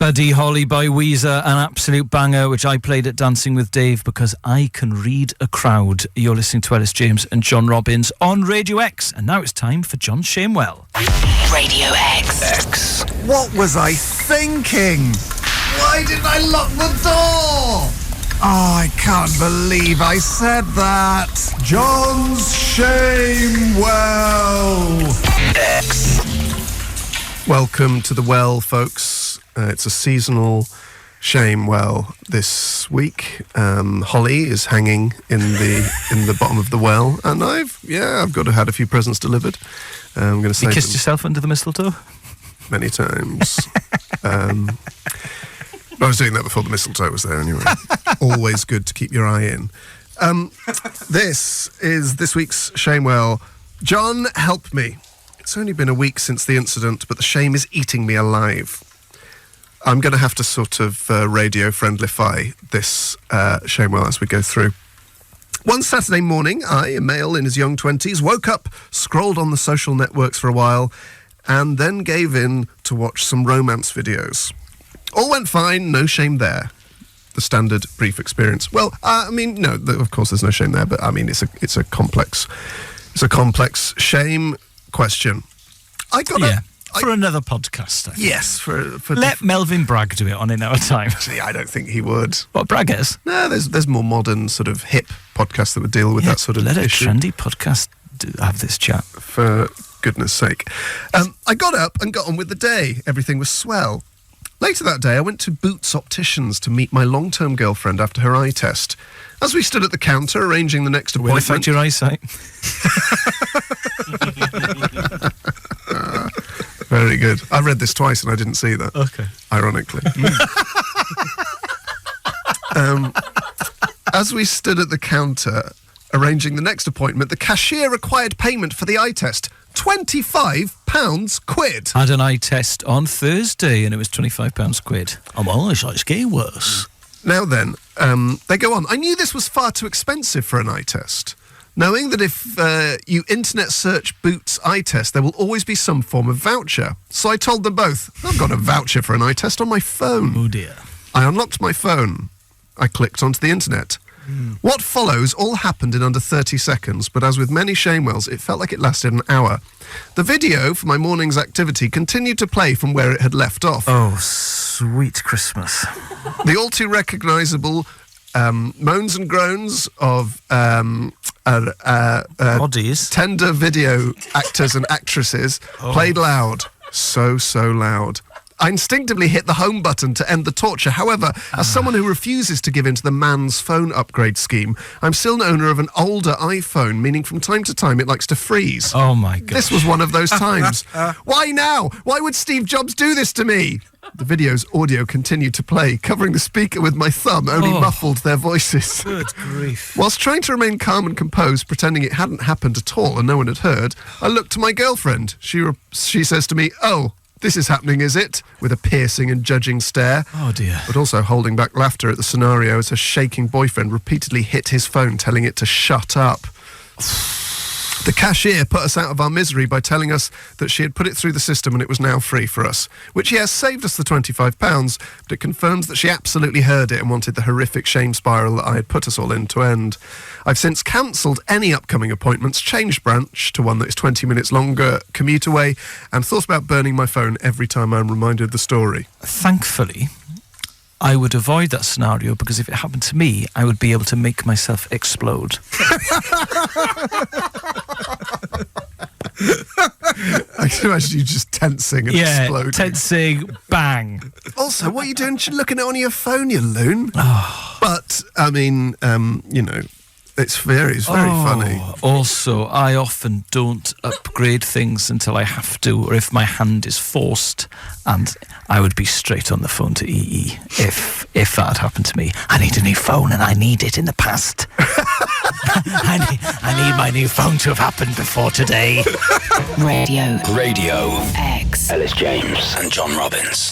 Buddy Holly by Weezer, an absolute banger, which I played at Dancing with Dave because I can read a crowd. You're listening to Elis James and John Robbins on Radio X, and now it's time for John Shamewell. Radio X. What was I thinking? Why didn't I lock the door? Oh, I can't believe I said that. John's Shamewell. X. Welcome to the well, folks. It's a seasonal Shamewell this week. Holly is hanging in the bottom of the well, and I've had a few presents delivered. I'm going to say you kissed yourself under the mistletoe many times. I was doing that before the mistletoe was there anyway. Always good to keep your eye in. This is this week's Shamewell. John, help me. It's only been a week since the incident, but the shame is eating me alive. I'm going to have to sort of radio-friendlify this Shamewell as we go through. One Saturday morning, I, a male in his young 20s, woke up, scrolled on the social networks for a while, and then gave in to watch some romance videos. All went fine, no shame there. The standard brief experience. Well, no, of course there's no shame there, but I mean, it's a complex shame question. For another podcast, I think. Yes, for let Melvin Bragg do it on In Our Time. Actually, I don't think he would. What, Bragg is? No, there's more modern, sort of hip podcasts that would deal with that sort of issue. Let a trendy podcast have this chat. For goodness sake. I got up and got on with the day. Everything was swell. Later that day, I went to Boots Opticians to meet my long-term girlfriend after her eye test. As we stood at the counter arranging the next appointment... Will affect your eyesight. Very good. I read this twice and I didn't see that. Okay. Ironically. As we stood at the counter arranging the next appointment, the cashier required payment for the eye test. £25 I had an eye test on Thursday and it was £25 Oh, my eyesight's getting worse. Now then, they go on. I knew this was far too expensive for an eye test, knowing that if you internet search Boots eye test, there will always be some form of voucher. So I told them both, I've got a voucher for an eye test on my phone. Oh dear. I unlocked my phone. I clicked onto the internet. What follows all happened in under 30 seconds, but as with many Shamewells, it felt like it lasted an hour. The video for my morning's activity continued to play from where it had left off. Oh, sweet Christmas. The all too recognisable moans and groans of bodies. Tender video actors and actresses played loud. So loud. I instinctively hit the home button to end the torture. However, as someone who refuses to give in to the man's phone upgrade scheme, I'm still an owner of an older iPhone, meaning from time to time it likes to freeze. Oh my God. This was one of those times. Why now? Why would Steve Jobs do this to me? The video's audio continued to play, covering the speaker with my thumb, only muffled their voices. Good grief. Whilst trying to remain calm and composed, pretending it hadn't happened at all and no one had heard, I looked to my girlfriend. She says to me, "Oh, this is happening, is it?" with a piercing and judging stare. Oh dear. But also holding back laughter at the scenario as her shaking boyfriend repeatedly hit his phone, telling it to shut up. The cashier put us out of our misery by telling us that she had put it through the system and it was now free for us, which, yes, saved us the £25, but it confirms that she absolutely heard it and wanted the horrific shame spiral that I had put us all in to end. I've since cancelled any upcoming appointments, changed branch to one that is 20 minutes longer commute away, and thought about burning my phone every time I'm reminded of the story. Thankfully, I would avoid that scenario because if it happened to me, I would be able to make myself explode. I can imagine you just tensing and exploding. Tensing, bang. Also, what are you doing looking at it on your phone, you loon? But, I mean, it's very funny. Also, I often don't upgrade things until I have to, or if my hand is forced, and I would be straight on the phone to EE if that had happened to me. I need a new phone, and I need it in the past. I need my new phone to have happened before today. Radio Radio X. Elis James and John Robbins.